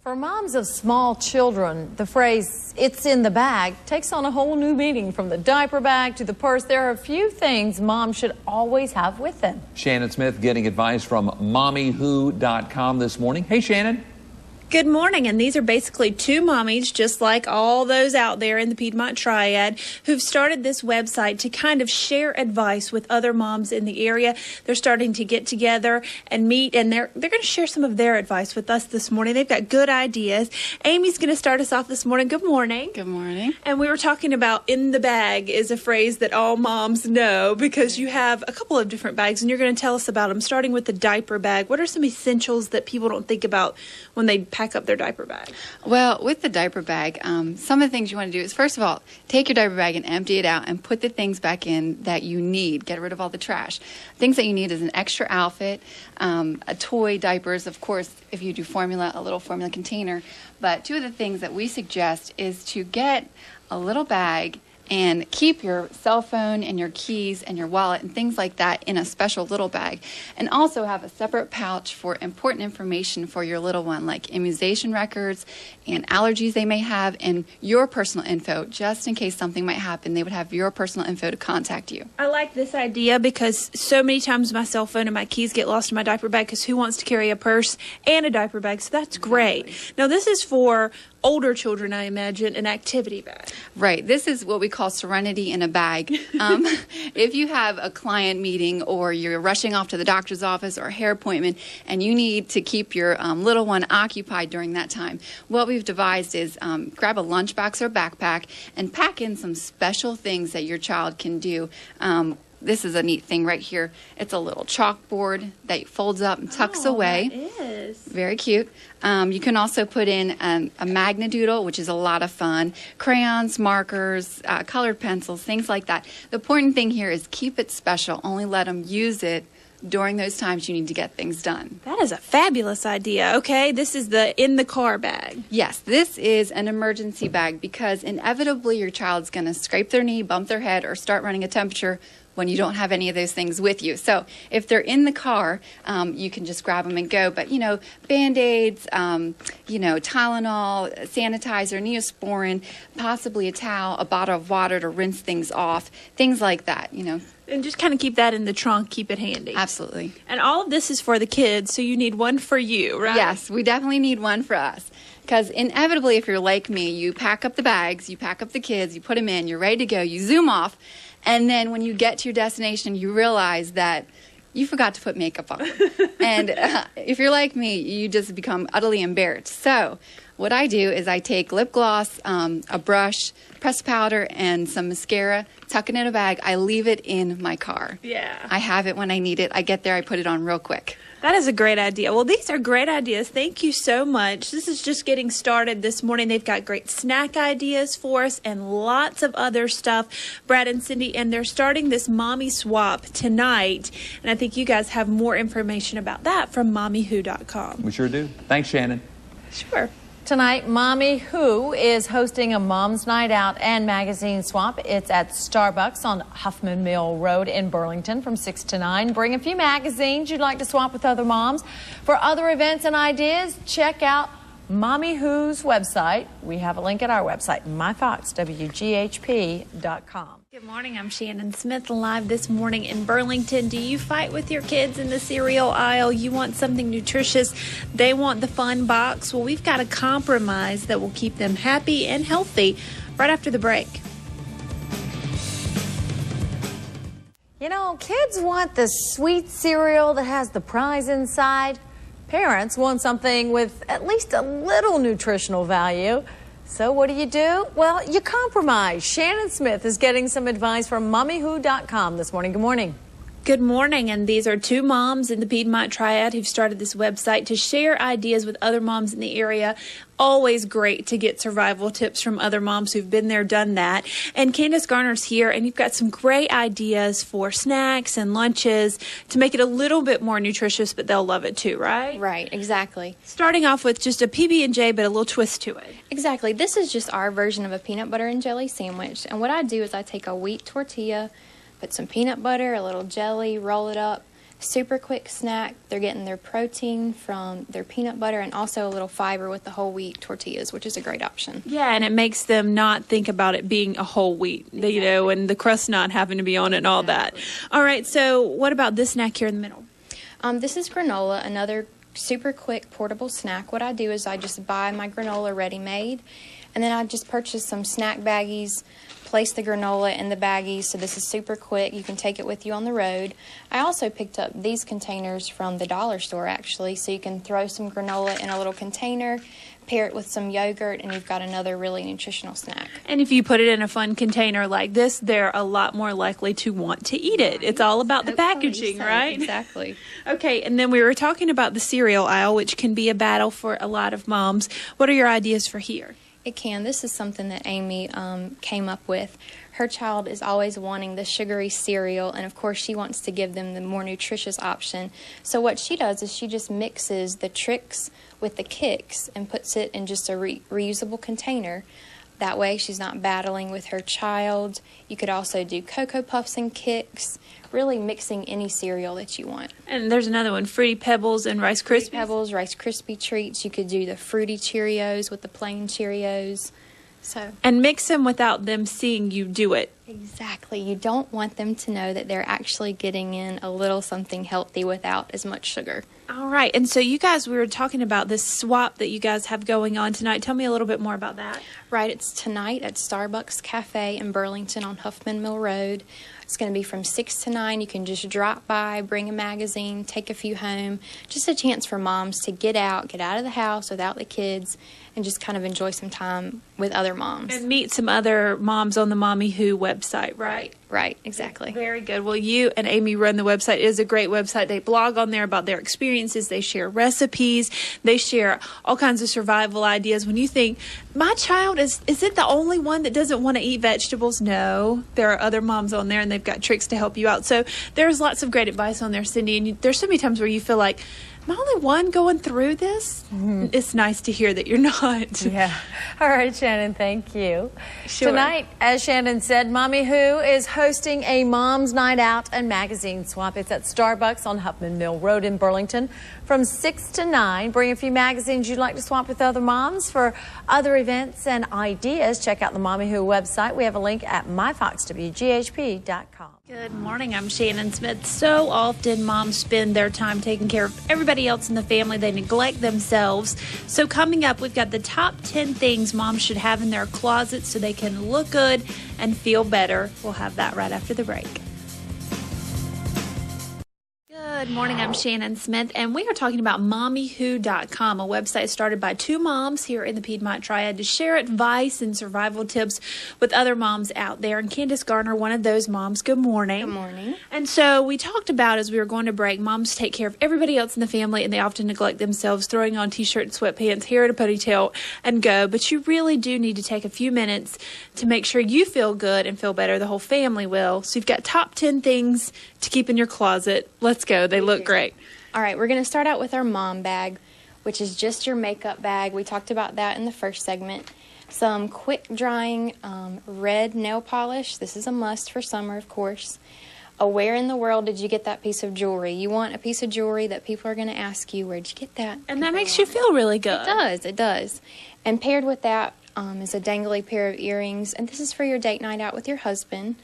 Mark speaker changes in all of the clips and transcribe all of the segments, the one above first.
Speaker 1: For moms of small children, the phrase, "it's in the bag," takes on a whole new meaning. From the diaper bag to the purse, there are a few things moms should always have with them.
Speaker 2: Shannon Smith getting advice from mommywho.com this morning. Hey, Shannon.
Speaker 3: Good morning, and these are basically two mommies, just like all those out there in the Piedmont Triad, who've started this website to kind of share advice with other moms in the area. They're starting to get together and meet, and they're going to share some of their advice with us this morning. They've got good ideas. Amy's going to start us off this morning. Good morning.
Speaker 4: Good morning.
Speaker 3: And we were talking about "in the bag" is a phrase that all moms know because you have a couple of different bags, and you're going to tell us about them, starting with the diaper bag. What are some essentials that people don't think about when they pack up their diaper bag?
Speaker 4: Well, with the diaper bag, some of the things you want to do is, first of all, take your diaper bag and empty it out and put the things back in that you need. Get rid of all the trash. Things that you need is an extra outfit, a toy, diapers, of course, if you do formula, a little formula container. But two of the things that we suggest is to get a little bag and keep your cell phone and your keys and your wallet and things like that in a special little bag. And also have a separate pouch for important information for your little one, like immunization records and allergies they may have, and your personal info, just in case something might happen. They would have your personal info to contact you.
Speaker 3: I like this idea because so many times my cell phone and my keys get lost in my diaper bag, because who wants to carry a purse and a diaper bag? So that's great. Now, this is for older children, I imagine, an activity bag.
Speaker 4: Right. This is what we call serenity in a bag. If you have a client meeting or you're rushing off to the doctor's office or a hair appointment and you need to keep your little one occupied during that time, what we've devised is grab a lunchbox or backpack and pack in some special things that your child can do. This is a neat thing right here. It's a little chalkboard that folds up and tucks away.
Speaker 3: That is
Speaker 4: Very cute. You can also put in a magnadoodle, which is a lot of fun. Crayons, markers, colored pencils, things like that. The important thing here is keep it special. Only let them use it during those times you need to get things done.
Speaker 3: That is a fabulous idea. Okay, this is the in the car bag.
Speaker 4: Yes, this is an emergency bag because inevitably your child's going to scrape their knee, bump their head, or start running a temperature when you don't have any of those things with you. So if they're in the car, you can just grab them and go. But, Band-Aids, Tylenol, sanitizer, Neosporin, possibly a towel, a bottle of water to rinse things off, things like that,
Speaker 3: And just kind of keep that in the trunk, keep it handy.
Speaker 4: Absolutely.
Speaker 3: And all of this is for the kids, so you need one for you, right?
Speaker 4: Yes, we definitely need one for us. Because inevitably, if you're like me, you pack up the bags, you pack up the kids, you put them in, you're ready to go, you zoom off, and then when you get to your destination, you realize that you forgot to put makeup on. And if you're like me, you just become utterly embarrassed. So what I do is I take lip gloss, a brush, pressed powder, and some mascara, tuck it in a bag. I leave it in my car.
Speaker 3: Yeah.
Speaker 4: I have it when I need it. I get there, I put it on real quick.
Speaker 3: That is a great idea. Well, these are great ideas. Thank you so much. This is just getting started this morning. They've got great snack ideas for us and lots of other stuff, Brad and Cindy, and they're starting this Mommy Swap tonight. And I think you guys have more information about that from mommywho.com.
Speaker 2: We sure do. Thanks, Shannon.
Speaker 3: Sure.
Speaker 1: Tonight, Mommy Who is hosting a Mom's Night Out and Magazine Swap. It's at Starbucks on Huffman Mill Road in Burlington from 6 to 9. Bring a few magazines you'd like to swap with other moms. For other events and ideas, check out Mommy Who's website. We have a link at our website, myfoxwghp.com.
Speaker 3: Good morning. I'm Shannon Smith, live this morning in Burlington. Do you fight with your kids in the cereal aisle? You want something nutritious. They want the fun box. Well, we've got a compromise that will keep them happy and healthy right after the break.
Speaker 1: Kids want the sweet cereal that has the prize inside. Parents want something with at least a little nutritional value. So what do? Well, you compromise. Shannon Smith is getting some advice from mommywho.com this morning. Good morning.
Speaker 3: Good morning, and these are two moms in the Piedmont Triad who've started this website to share ideas with other moms in the area. Always great to get survival tips from other moms who've been there, done that. And Candace Garner's here, and you've got some great ideas for snacks and lunches to make it a little bit more nutritious, but they'll love it too, right?
Speaker 5: Right, exactly.
Speaker 3: Starting off with just a PB&J, but a little twist to it.
Speaker 5: Exactly. This is just our version of a peanut butter and jelly sandwich. And what I do is I take a wheat tortilla, put some peanut butter, a little jelly, roll it up, Super quick snack. They're getting their protein from their peanut butter and also a little fiber with the whole wheat tortillas, which is a great option.
Speaker 3: Yeah, and it makes them not think about it being a whole wheat, you know, and the crust not having to be on it and all that. All right, so what about this snack here in the middle?
Speaker 5: This is granola, another super quick portable snack. What I do is I just buy my granola ready-made, and then I just purchase some snack baggies, place the granola in the baggies, so this is super quick. You can take it with you on the road. I also picked up these containers from the dollar store, actually, so you can throw some granola in a little container, pair it with some yogurt, and you've got another really nutritional snack.
Speaker 3: And if you put it in a fun container like this, they're a lot more likely to want to eat it. It's all about the packaging, right?
Speaker 5: Exactly.
Speaker 3: Okay, and then we were talking about the cereal aisle, which can be a battle for a lot of moms. What are your ideas for here?
Speaker 5: It can. This is something that Amy came up with. Her child is always wanting the sugary cereal, and of course she wants to give them the more nutritious option. So what she does is she just mixes the Trix with the Kix and puts it in just a reusable container. That way she's not battling with her child. You could also do Cocoa Puffs and Kix, really mixing any cereal that you want.
Speaker 3: And there's another one, Fruity Pebbles and Rice Krispies.
Speaker 5: Fruity Pebbles, Rice Krispie treats. You could do the Fruity Cheerios with the plain Cheerios.
Speaker 3: And mix them without them seeing you do it.
Speaker 5: Exactly. You don't want them to know that they're actually getting in a little something healthy without as much sugar.
Speaker 3: All right. And so you guys, we were talking about this swap that you guys have going on tonight. Tell me a little bit more about that.
Speaker 5: Right. It's tonight at Starbucks Cafe in Burlington on Huffman Mill Road. It's going to be from 6 to 9. You can just drop by, bring a magazine, take a few home. Just a chance for moms to get out of the house without the kids, and just kind of enjoy some time with other moms.
Speaker 3: And meet some other moms on the Mommy Who website, right?
Speaker 5: Right, exactly.
Speaker 3: Very good. Well, you and Amy run the website. It is a great website. They blog on there about their experiences. They share recipes. They share all kinds of survival ideas. When you think, my child, is it the only one that doesn't want to eat vegetables? No. There are other moms on there, and they've got tricks to help you out. So there's lots of great advice on there, Cindy. And there's so many times where you feel like, am I only one going through this? Mm-hmm. It's nice to hear that you're not.
Speaker 1: Yeah. All right, Shannon, thank you.
Speaker 3: Sure.
Speaker 1: Tonight, as Shannon said, Mommy Who is hosting a Mom's Night Out and Magazine Swap. It's at Starbucks on Huffman Mill Road in Burlington from 6 to 9. Bring a few magazines you'd like to swap with other moms. For other events and ideas, check out the Mommy Who website. We have a link at myfoxwghp.com.
Speaker 3: Good morning. I'm Shannon Smith. So often moms spend their time taking care of everybody else in the family. They neglect themselves. So coming up, we've got the top 10 things moms should have in their closet so they can look good and feel better. We'll have that right after the break. Good morning, I'm Shannon Smith, and we are talking about mommywho.com, a website started by two moms here in the Piedmont Triad to share advice and survival tips with other moms out there. And Candace Garner, one of those moms. Good morning.
Speaker 5: Good morning.
Speaker 3: And so we talked about, as we were going to break, moms take care of everybody else in the family, and they often neglect themselves, throwing on t-shirt and sweatpants, hair in a ponytail, and go. But you really do need to take a few minutes to make sure you feel good and feel better. The whole family will. So you've got top 10 things to keep in your closet. Let's go. They look great.
Speaker 5: All right, we're going to start out with our mom bag, which is just your makeup bag. We talked about that in the first segment. Some quick drying red nail polish. This is a must for summer, of course. Where in the world did you get that piece of jewelry? You want a piece of jewelry that people are going to ask you, where'd you get that?
Speaker 3: And that makes you feel really good.
Speaker 5: It does. And paired with that is a dangly pair of earrings. And this is for your date night out with your husband.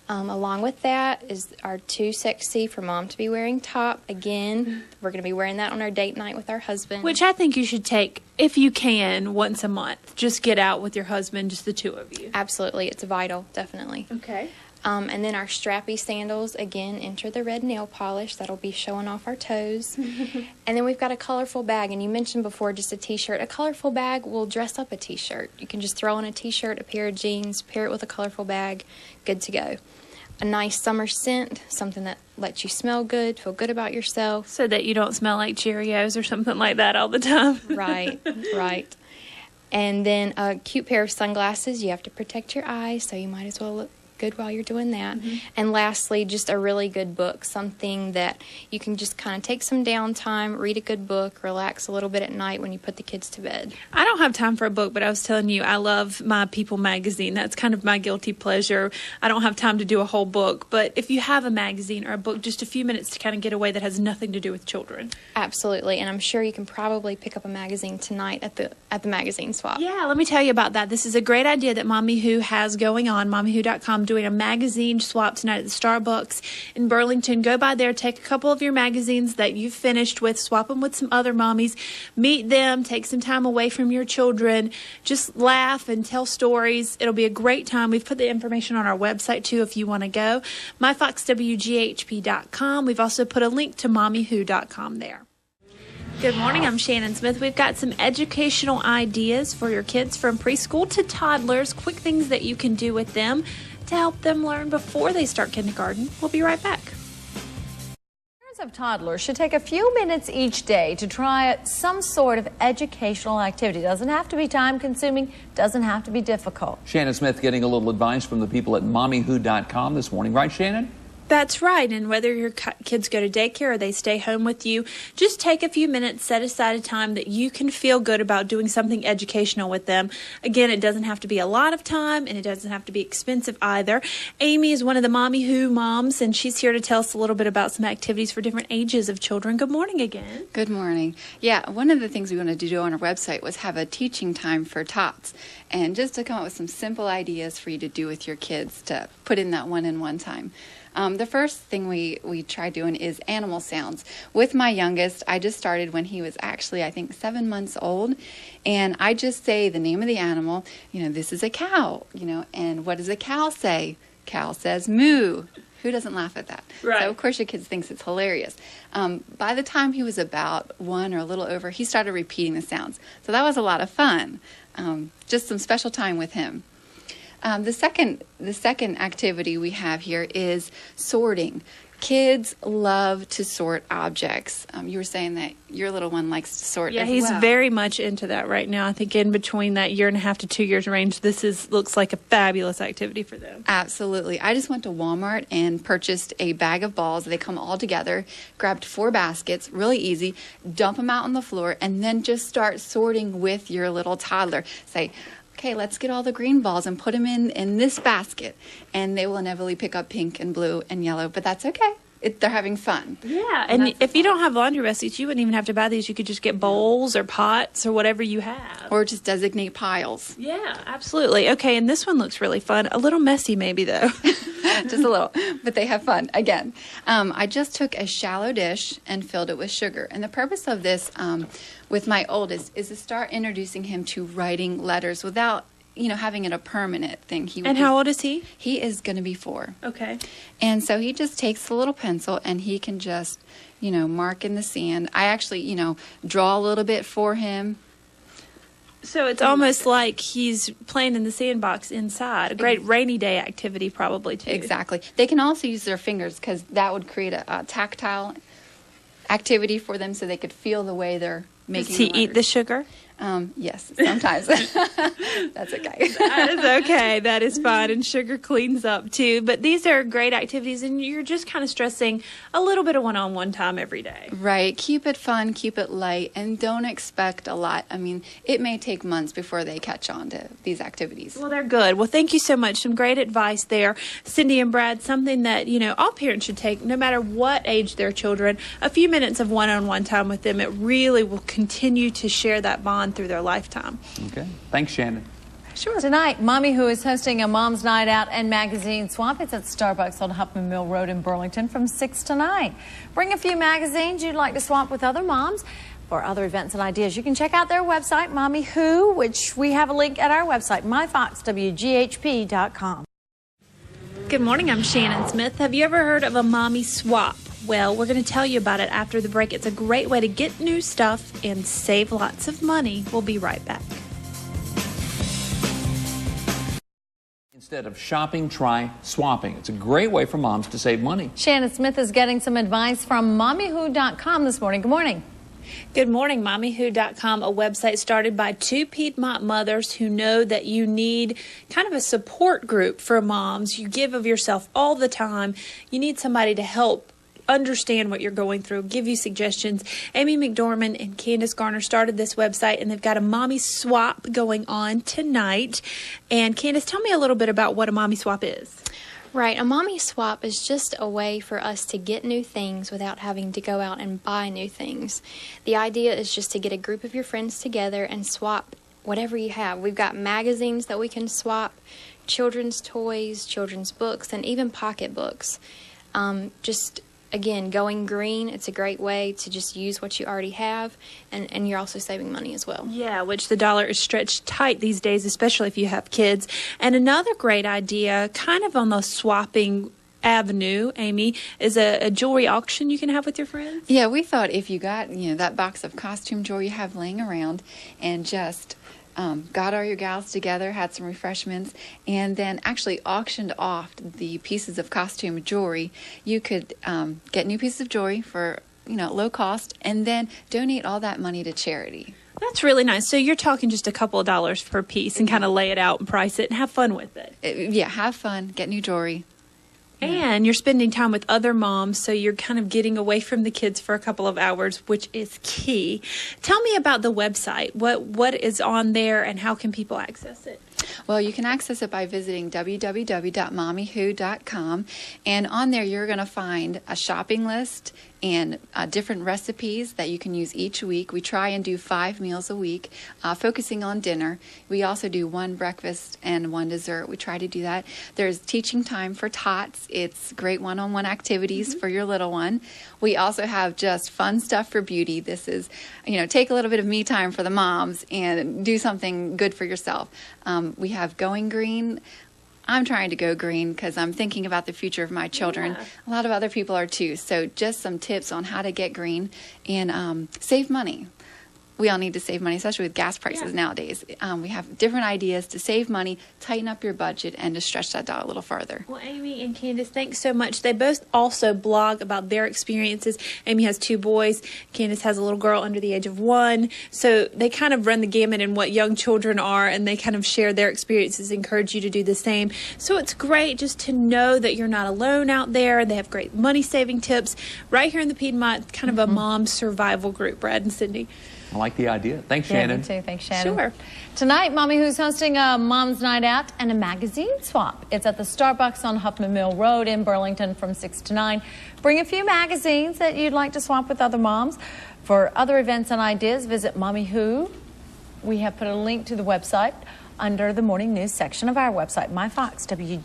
Speaker 5: Along with that is our too sexy for mom to be wearing top. Again, we're going to be wearing that on our date night with our husband.
Speaker 3: Which I think you should take, if you can, once a month. Just get out with your husband, just the two of you.
Speaker 5: Absolutely. It's vital, definitely.
Speaker 3: Okay.
Speaker 5: And then our strappy sandals, again, enter the red nail polish. That'll be showing off our toes. And then we've got a colorful bag. And you mentioned before just a t-shirt. A colorful bag will dress up a t-shirt. You can just throw on a t-shirt, a pair of jeans, pair it with a colorful bag. Good to go. A nice summer scent, something that lets you smell good, feel good about yourself.
Speaker 3: So that you don't smell like Cheerios or something like that all the time.
Speaker 5: Right. And then a cute pair of sunglasses. You have to protect your eyes, so you might as well look good while you're doing that. And lastly, just a really good book, something that you can just kind of take some downtime, read a good book, relax a little bit at night when you put the kids to bed.
Speaker 3: I don't have time for a book, but I was telling you, I love my People magazine. That's kind of my guilty pleasure. I don't have time to do a whole book, but if you have a magazine or a book, just a few minutes to kind of get away that has nothing to do with children.
Speaker 5: Absolutely, and I'm sure you can probably pick up a magazine tonight at the magazine swap.
Speaker 3: Yeah, let me tell you about that. This is a great idea that Mommy Who has going on, mommywho.com, doing a magazine swap tonight at the Starbucks in Burlington. Go by there, take a couple of your magazines that you've finished with, swap them with some other mommies, meet them, take some time away from your children, just laugh and tell stories. It'll be a great time. We've put the information on our website too if you want to go. myfoxwghp.com. We've also put a link to mommywho.com there. Good morning, I'm Shannon Smith. We've got some educational ideas for your kids from preschool to toddlers, quick things that you can do with them to help them learn before they start kindergarten. We'll be right back.
Speaker 1: Parents of toddlers should take a few minutes each day to try some sort of educational activity. Doesn't have to be time consuming, doesn't have to be difficult.
Speaker 2: Shannon Smith getting a little advice from the people at mommywho.com this morning. Right, Shannon?
Speaker 3: That's right, and whether your kids go to daycare or they stay home with you, just take a few minutes, set aside a time that you can feel good about doing something educational with them. Again, it doesn't have to be a lot of time, and it doesn't have to be expensive either. Amy is one of the Mommy Who moms, and she's here to tell us a little bit about some activities for different ages of children. Good morning again.
Speaker 4: Good morning. Yeah, one of the things we wanted to do on our website was have a teaching time for tots, and just to come up with some simple ideas for you to do with your kids to put in that one-on-one time. The first thing we try doing is animal sounds. With my youngest, I just started when he was actually, I think, 7 months old. And I just say the name of the animal, this is a cow, and what does a cow say? Cow says moo. Who doesn't laugh at that?
Speaker 3: Right.
Speaker 4: So, of course, your kids thinks it's hilarious. By the time he was about 1 or a little over, he started repeating the sounds. So that was a lot of fun. Just some special time with him. The second activity we have here is sorting. Kids love to sort objects. You were saying that your little one likes to sort.
Speaker 3: Yeah,
Speaker 4: as
Speaker 3: he's
Speaker 4: well.
Speaker 3: very much into that right now. I think in between that 1.5 to 2 years range, this looks like a fabulous activity for them.
Speaker 4: Absolutely. I just went to Walmart and purchased a bag of balls. They come all together, grabbed 4 baskets, really easy, dump them out on the floor, and then just start sorting with your little toddler. Say, okay, let's get all the green balls and put them in this basket. And they will inevitably pick up pink and blue and yellow, but that's okay. They're having fun.
Speaker 3: Yeah, and if you don't have laundry baskets, you wouldn't even have to buy these. You could just get bowls or pots or whatever you have.
Speaker 4: Or just designate piles.
Speaker 3: Yeah, absolutely. Okay, and this one looks really fun. A little messy maybe, though.
Speaker 4: Just a little, but they have fun. Again, I just took a shallow dish and filled it with sugar. And the purpose of this with my oldest is to start introducing him to writing letters without having it a permanent thing.
Speaker 3: And how old is he?
Speaker 4: He is going to be 4.
Speaker 3: Okay.
Speaker 4: And so he just takes a little pencil and he can just, mark in the sand. I actually, draw a little bit for him.
Speaker 3: So it's almost like he's playing in the sandbox inside. A great rainy day activity probably, too.
Speaker 4: Exactly. They can also use their fingers because that would create a tactile activity for them so they could feel the way they're making
Speaker 3: Does he
Speaker 4: the
Speaker 3: eat the sugar?
Speaker 4: Yes, sometimes. That's okay.
Speaker 3: That is okay. That is fine. And sugar cleans up too. But these are great activities, and you're just kind of stressing a little bit of one-on-one time every day.
Speaker 4: Right. Keep it fun, keep it light, and don't expect a lot. I mean, it may take months before they catch on to these activities.
Speaker 3: Well, they're good. Well, thank you so much. Some great advice there, Cindy and Brad. Something that, all parents should take, no matter what age their children, a few minutes of one-on-one time with them. It really will continue to share that bond through their lifetime.
Speaker 2: Okay. Thanks, Shannon.
Speaker 3: Sure.
Speaker 1: Tonight, Mommy Who is hosting a Mom's Night Out and Magazine Swap. It's at Starbucks on Huffman Mill Road in Burlington from 6 to 9. Bring a few magazines you'd like to swap with other moms. For other events and ideas, you can check out their website, Mommy Who, which we have a link at our website, myfoxwghp.com.
Speaker 3: Good morning, I'm Shannon Smith. Have you ever heard of a mommy swap? Well, we're going to tell you about it after the break. It's a great way to get new stuff and save lots of money. We'll be right back.
Speaker 2: Instead of shopping, try swapping. It's a great way for moms to save money.
Speaker 1: Shannon Smith is getting some advice from mommywho.com this morning. Good morning.
Speaker 3: Good morning, MommyWho.com, a website started by two Piedmont mothers who know that you need kind of a support group for moms. You give of yourself all the time. You need somebody to help understand what you're going through, give you suggestions. Amy McDormand and Candace Garner started this website, and they've got a mommy swap going on tonight. And Candace, tell me a little bit about what a mommy swap is.
Speaker 5: Right, a mommy swap is just a way for us to get new things without having to go out and buy new things. The idea is just to get a group of your friends together and swap whatever you have. We've got magazines that we can swap, children's toys, children's books, and even pocketbooks. Again, going green, it's a great way to just use what you already have, and you're also saving money as well.
Speaker 3: Yeah, which the dollar is stretched tight these days, especially if you have kids. And another great idea, kind of on the swapping avenue, Amy, is a jewelry auction you can have with your friends.
Speaker 4: Yeah, we thought if you got, that box of costume jewelry you have laying around and just got all your gals together, had some refreshments, and then actually auctioned off the pieces of costume jewelry, you could get new pieces of jewelry for low cost, and then donate all that money to charity.
Speaker 3: That's really nice. So you're talking just a couple of dollars per piece and kind of lay it out and price it and have fun with it.
Speaker 4: Yeah, have fun, get new jewelry.
Speaker 3: And you're spending time with other moms, so you're kind of getting away from the kids for a couple of hours, which is key. Tell me about the website. What is on there, and how can people access it?
Speaker 4: Well, you can access it by visiting www.mommywho.com, and on there you're going to find a shopping list and different recipes that you can use each week. We try and do 5 meals a week, focusing on dinner. We also do 1 breakfast and 1 dessert. We try to do that. There's teaching time for tots. It's great one-on-one activities for your little one. We also have just fun stuff for beauty. This is, take a little bit of me time for the moms and do something good for yourself. We have Going Green. I'm trying to go green because I'm thinking about the future of my children. Yeah. A lot of other people are too. So just some tips on how to get green and save money. We all need to save money, especially with gas prices nowadays. We have different ideas to save money, tighten up your budget, and to stretch that dollar a little farther.
Speaker 3: Well, Amy and Candace, thanks so much. They both also blog about their experiences. Amy has 2 boys. Candace has a little girl under the age of 1. So they kind of run the gamut in what young children are, and they kind of share their experiences, encourage you to do the same. So it's great just to know that you're not alone out there. They have great money-saving tips right here in the Piedmont, kind of a mom survival group. Brad and Cindy.
Speaker 2: I like the idea. Thanks, Shannon.
Speaker 1: Me too. Thanks, Shannon.
Speaker 3: Sure.
Speaker 1: Tonight, Mommy Who's hosting a Mom's Night Out and a magazine swap. It's at the Starbucks on Huffman Mill Road in Burlington from 6 to 9. Bring a few magazines that you'd like to swap with other moms. For other events and ideas, visit Mommy Who. We have put a link to the website under the morning news section of our website, MyFox, WGHP.